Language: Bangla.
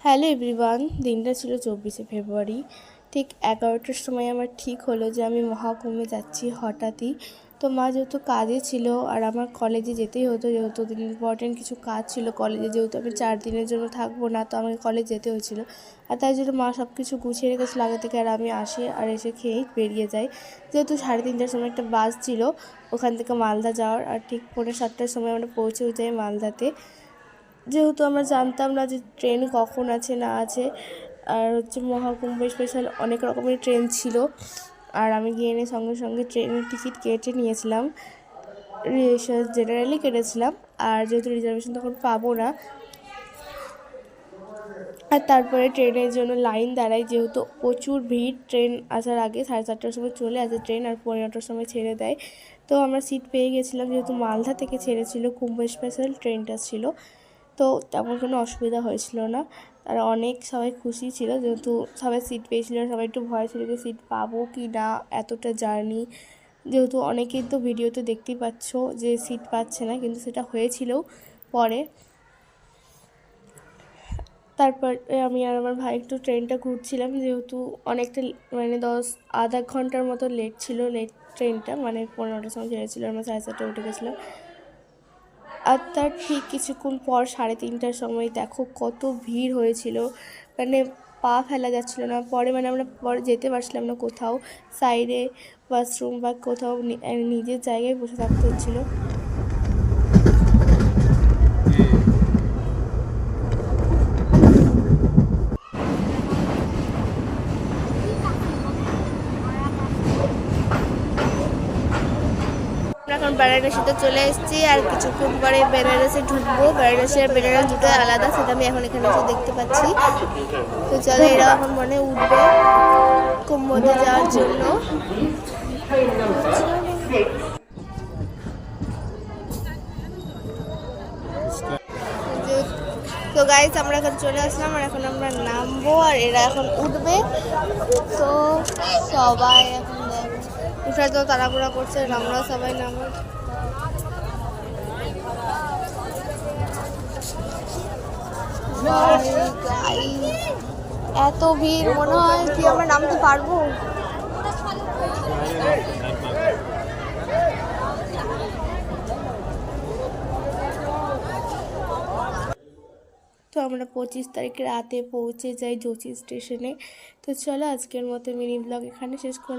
হ্যালো এভরিওয়ান, দিনটা ছিল 24শে ফেব্রুয়ারি। ঠিক 11টার সময় আমার ঠিক হলো যে আমি মহাকুম্ভে যাচ্ছি হঠাৎই। তো মা যেহেতু কাজে ছিল আর আমার কলেজে যেতেই হতো, যেহেতু ইম্পর্টেন্ট কিছু কাজ ছিল কলেজে, যেহেতু আমি 4 দিনের জন্য থাকবো না, তো আমাকে কলেজ যেতে হয়েছিলো। আর তাই জন্য মা সব কিছু গুছিয়ে রেখেছিলো আগে থেকে, আর আমি আসি আর এসে খেয়েই বেরিয়ে যাই। যেহেতু 3:30টার সময় একটা বাস ছিল ওখান থেকে মালদা যাওয়ার, আর ঠিক 6:45টার সময় আমরা পৌঁছেও যাই মালদাতে। যেহেতু আমরা জানতাম না যে ট্রেন কখন আছে না আছে, আর মহাকুম্ভ স্পেশাল অনেক রকমের ট্রেন ছিল, আর আমি গিয়ে এনে সঙ্গে সঙ্গে ট্রেনের টিকিট কেটে নিয়েছিলাম। জেনারেলি কেটেছিলাম, আর যেহেতু রিজার্ভেশন তখন পাবো না, আর তারপরে ট্রেনের জন্য লাইন দাঁড়াই, যেহেতু প্রচুর ভিড়। ট্রেন আসার আগে 7:30টার সময় চলে আসে ট্রেন, আর 9:15টার সময় ছেড়ে দেয়। তো আমরা সিট পেয়ে গেছিলাম, যেহেতু মালদা থেকে ছেড়েছিল, কুম্ভ স্পেশাল ট্রেনটা ছিল, তো তেমন কোনো অসুবিধা হয়েছিল না। আর অনেক সবাই খুশি ছিল, যেহেতু সবাই সিট পেয়েছিল। সবাই একটু ভয় ছিল যে সিট পাবো কি না, এতটা জার্নি। যেহেতু অনেকেই তো ভিডিওতে দেখতেই পাচ্ছ যে সিট পাচ্ছে না, কিন্তু সেটা হয়েছিলও পরে। তারপর আমি আর আমার ভাই একটু ট্রেনটা ঘুরছিলাম, যেহেতু অনেকটা আধা ঘন্টার মতো লেট ছিল। ট্রেনটা 15টার সময় ছেড়েছিলো, আমরা 7:30টায় উঠে গেছিলাম। আর তার ঠিক কিছুক্ষণ পর 3:30টার সময় দেখো কত ভিড় হয়েছিল, পা ফেলা যাচ্ছিল না। পরে আমরা পরে যেতে পারছিলাম না কোথাও, সাইডে ওয়াশরুম বা কোথাও নিজের জায়গায় বসে থাকতে হচ্ছিলো। এখন বেনারসিতে চলে এসেছি, আর কিছুক্ষণ পরে বেনারসে ঢুকবো। বেনারসি আর বেনারস দুটোই আলাদা, সেটা আমি এখন এখানে এসে দেখতে পাচ্ছি। তো চলো, এরা এখন উঠবে কুম্ভতে যাওয়ার জন্য। তো গাইস, আমরা এখন চলে আসলাম, আর এখন আমরা নামবো, আর এরা এখন উঠবে। তো সবাই এখন উঠে তো তাড়াহুড়া করছে, আমরাও সবাই নামবো। এত ভিড়, মনে হয় কি আমরা নামতে পারবো। তো আমরা 25 তারিখ রাতে পৌঁছে যাই জোচি স্টেশনে। তো চলো, আজকের মতো মিনি ব্লগ এখানে শেষ করলাম।